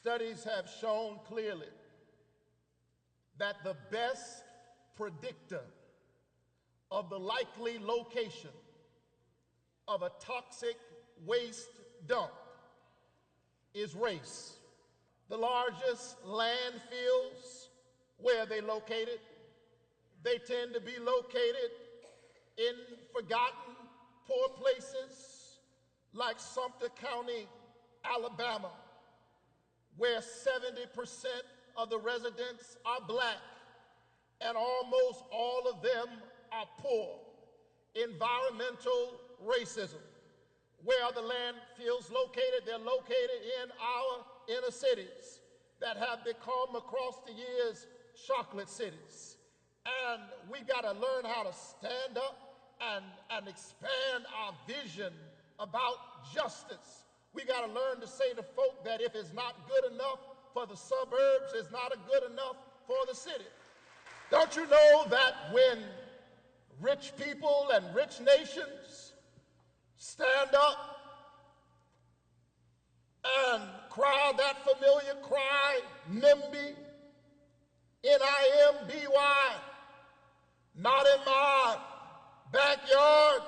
Studies have shown clearly that the best predictor of the likely location of a toxic waste dump is race. The largest landfills, where are they located? They tend to be located in forgotten, poor places like Sumter County, Alabama, where 70% of the residents are black and almost all of them are poor. Environmental racism. Where are the landfills located? They're located in our inner cities that have become, across the years, chocolate cities. And we've got to learn how to stand up and expand our vision about justice. We got to learn to say to folk that if it's not good enough for the suburbs, it's not good enough for the city. Don't you know that when rich people and rich nations stand up and cry that familiar cry, NIMBY, N-I-M-B-Y, not in my backyard,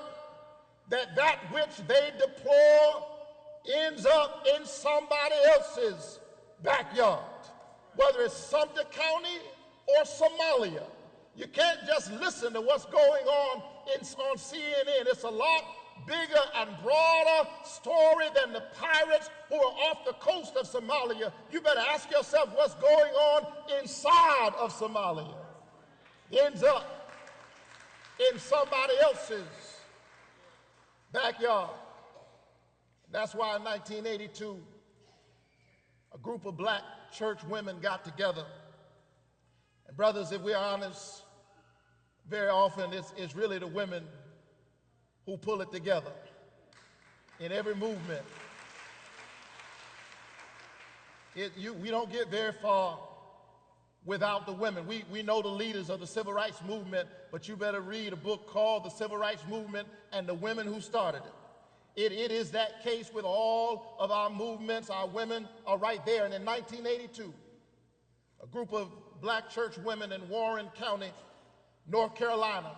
that which they deplore ends up in somebody else's backyard, whether it's Sumter County or Somalia. You can't just listen to what's going on CNN. It's a lot bigger and broader story than the pirates who are off the coast of Somalia. You better ask yourself what's going on inside of Somalia. It ends up in somebody else's backyard. That's why in 1982, a group of black church women got together. And brothers, if we're honest, very often it's really the women who pull it together in every movement. We don't get very far without the women. We know the leaders of the civil rights movement, but you better read a book called The Civil Rights Movement and the Women Who Started It. It is that case with all of our movements. Our women are right there. And in 1982, a group of black church women in Warren County, North Carolina,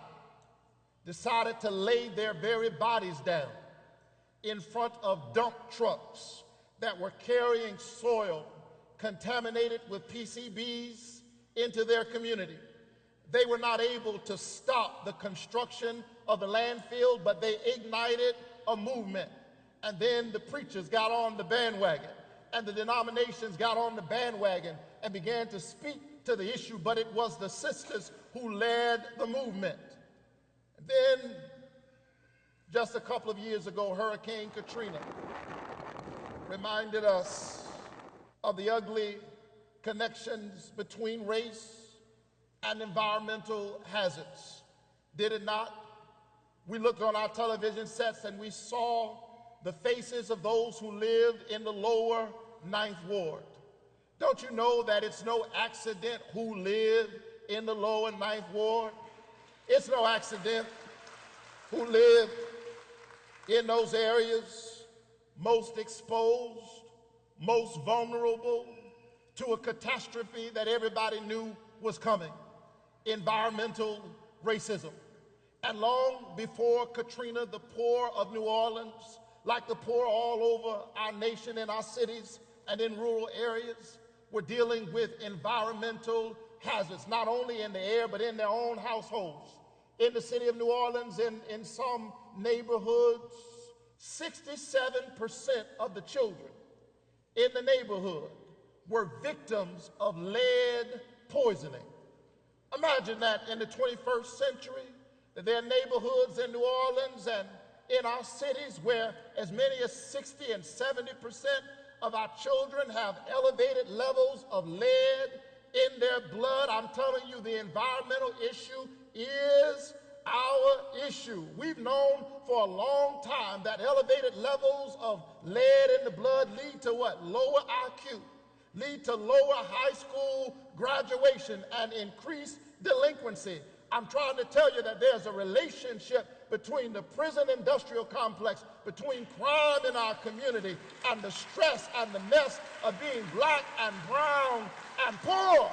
decided to lay their very bodies down in front of dump trucks that were carrying soil contaminated with PCBs into their community. They were not able to stop the construction of the landfill, but they ignited a movement. And then the preachers got on the bandwagon, and the denominations got on the bandwagon and began to speak to the issue, but it was the sisters who led the movement. And then, just a couple of years ago, Hurricane Katrina reminded us of the ugly connections between race and environmental hazards. Did it not? We looked on our television sets and we saw the faces of those who lived in the lower 9th Ward. Don't you know that it's no accident who live in the lower 9th Ward? It's no accident who live in those areas most exposed, most vulnerable to a catastrophe that everybody knew was coming: environmental racism. And long before Katrina, the poor of New Orleans, like the poor all over our nation, in our cities and in rural areas, were dealing with environmental hazards, not only in the air, but in their own households. In the city of New Orleans, in some neighborhoods, 67% of the children in the neighborhood were victims of lead poisoning. Imagine that in the 21st century, that there are neighborhoods in New Orleans and in our cities where as many as 60 and 70% of our children have elevated levels of lead in their blood. I'm telling you, the environmental issue is our issue. We've known for a long time that elevated levels of lead in the blood lead to what? Lower IQ, lead to lower high school graduation and increased delinquency. I'm trying to tell you that there's a relationship between the prison industrial complex, between crime in our community, and the stress and the mess of being black and brown and poor.